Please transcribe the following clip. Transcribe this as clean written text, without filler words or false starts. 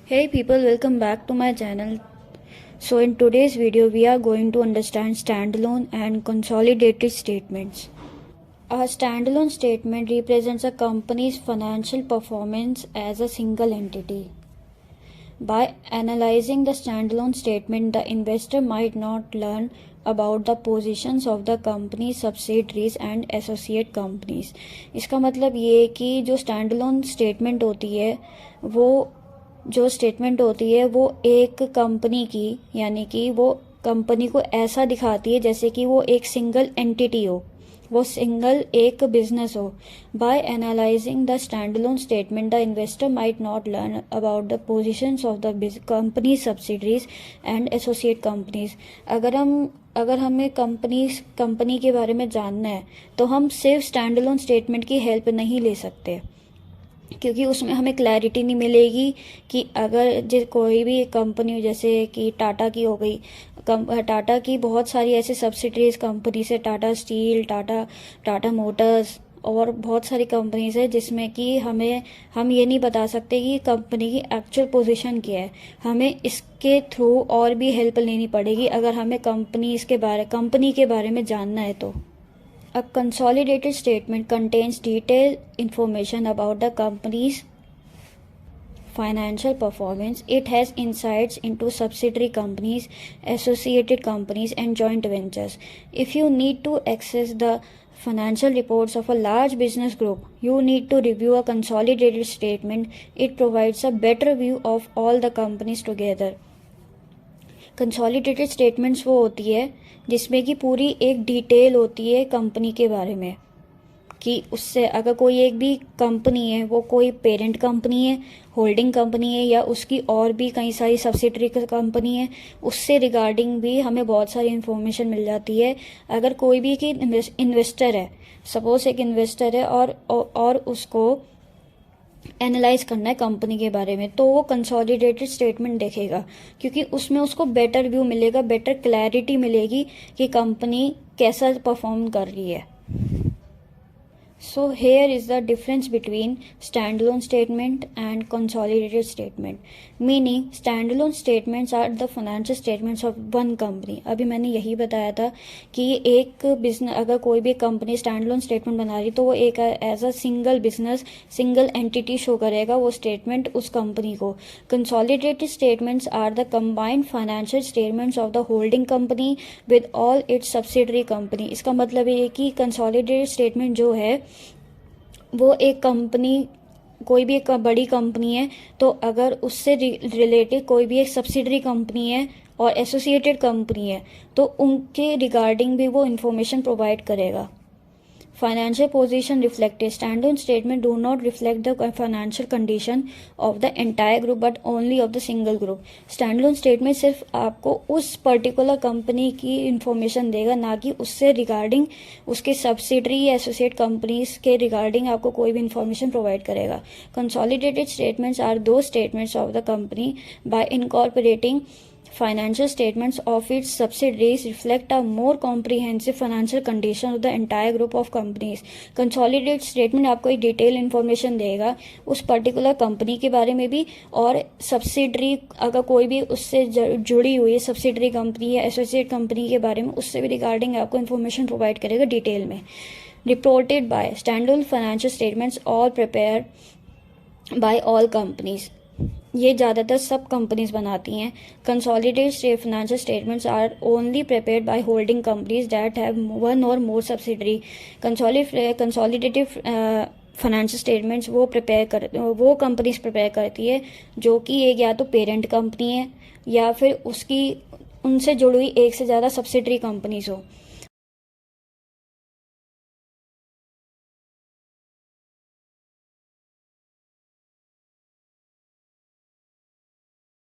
Hey people, welcome back to my channel. So in today's video we are going to understand standalone and consolidated statements. A standalone statement represents a company's financial performance as a single entity. By analyzing the standalone statement, the investor might not learn about the positions of the company, subsidiaries and associate companies. इसका मतलब ये है कि जो standalone statement होती है वो एक कंपनी की, यानी कि वो कंपनी को ऐसा दिखाती है जैसे कि वो एक सिंगल एंटिटी हो, वो सिंगल एक बिजनेस हो. By analysing the standalone statement the investor might not learn about the positions of the company, subsidiaries and associate companies. अगर हमें कंपनी के बारे में जानना है तो हम सिर्फ स्टैंडअलोन स्टेटमेंट की हेल्प नहीं ले सकते, क्योंकि उसमें हमें क्लैरिटी नहीं मिलेगी कि अगर कोई भी कंपनी, जैसे कि टाटा की हो गई, टाटा की बहुत सारी ऐसे सब्सिडरीज कंपनीज है, टाटा स्टील, टाटा मोटर्स और बहुत सारी कंपनीज है, जिसमें कि हम ये नहीं बता सकते कि कंपनी की एक्चुअल पोजीशन क्या है. हमें इसके थ्रू और भी हेल्प लेनी पड़ेगी अगर हमें कंपनी के बारे में जानना है तो. A consolidated statement contains detailed information about the company's financial performance. It has insights into subsidiary companies, associated companies, and joint ventures. If you need to access the financial reports of a large business group, you need to review a consolidated statement. It provides a better view of all the companies together. Consolidated statements वो होती है जिसमें कि पूरी एक detail होती है company के बारे में, कि उससे अगर कोई एक भी कंपनी है, वो कोई पेरेंट कंपनी है, होल्डिंग कंपनी है, या उसकी और भी कई सारी सब्सिडरी कंपनी है, उससे रिगार्डिंग भी हमें बहुत सारी इन्फॉर्मेशन मिल जाती है. अगर कोई भी कि इन्वेस्टर है, सपोज एक इन्वेस्टर है और उसको एनालाइज करना है कंपनी के बारे में, तो वो कंसोलिडेटेड स्टेटमेंट देखेगा, क्योंकि उसमें उसको बेटर व्यू मिलेगा, बेटर क्लैरिटी मिलेगी कि कंपनी कैसा परफॉर्म कर रही है. So here is the difference between standalone statement and consolidated statement. Meaning standalone statements are the financial statements of one company. अभी मैंने यही बताया था कि एक बिजनेस, अगर कोई भी कंपनी स्टैंडअलोन स्टेटमेंट बना रही तो वो एक as a single business, single entity show करेगा वो स्टेटमेंट उस कंपनी को. Consolidated statements are the combined financial statements of the holding company with all its subsidiary company. इसका मतलब ये है कि कंसोलिडेटेड स्टेटमेंट जो है वो एक कंपनी, कोई भी एक बड़ी कंपनी है तो अगर उससे रिलेटेड कोई भी एक सब्सिडरी कंपनी है और एसोसिएटेड कंपनी है तो उनके रिगार्डिंग भी वो इंफॉर्मेशन प्रोवाइड करेगा. Financial position reflected. Standalone statement do not reflect the financial condition of the entire group but only of the single group. Standalone statement सिर्फ आपको उस पर्टिकुलर कंपनी की इंफॉर्मेशन देगा, ना कि उससे रिगार्डिंग उसके सब्सिडरी या एसोसिएट कंपनीज के रिगार्डिंग आपको कोई भी इंफॉर्मेशन प्रोवाइड करेगा. कंसोलिडेटेड स्टेटमेंट्स आर दो statements of the company by incorporating financial statements of its subsidiaries reflect a more comprehensive financial condition of the entire group of companies. Consolidated statement आपको एक detail information देगा उस particular company के बारे में भी, और सब्सिडरी अगर कोई भी उससे जुड़ी हुई सब्सिडरी कंपनी या एसोसिएट कंपनी के बारे में, उससे भी रिगार्डिंग आपको इन्फॉर्मेशन प्रोवाइड करेगा डिटेल में. Reported by standalone financial statements all prepare by all companies. ये ज़्यादातर सब कंपनीज बनाती हैं. Consolidated financial statements are only prepared by holding companies that have one or more subsidiary. Consolidated financial statements वो companies prepare करती है जो कि एक या तो पेरेंट कंपनी है या फिर उनसे जुड़ी हुई एक से ज़्यादा सब्सिडरी कंपनीज हो.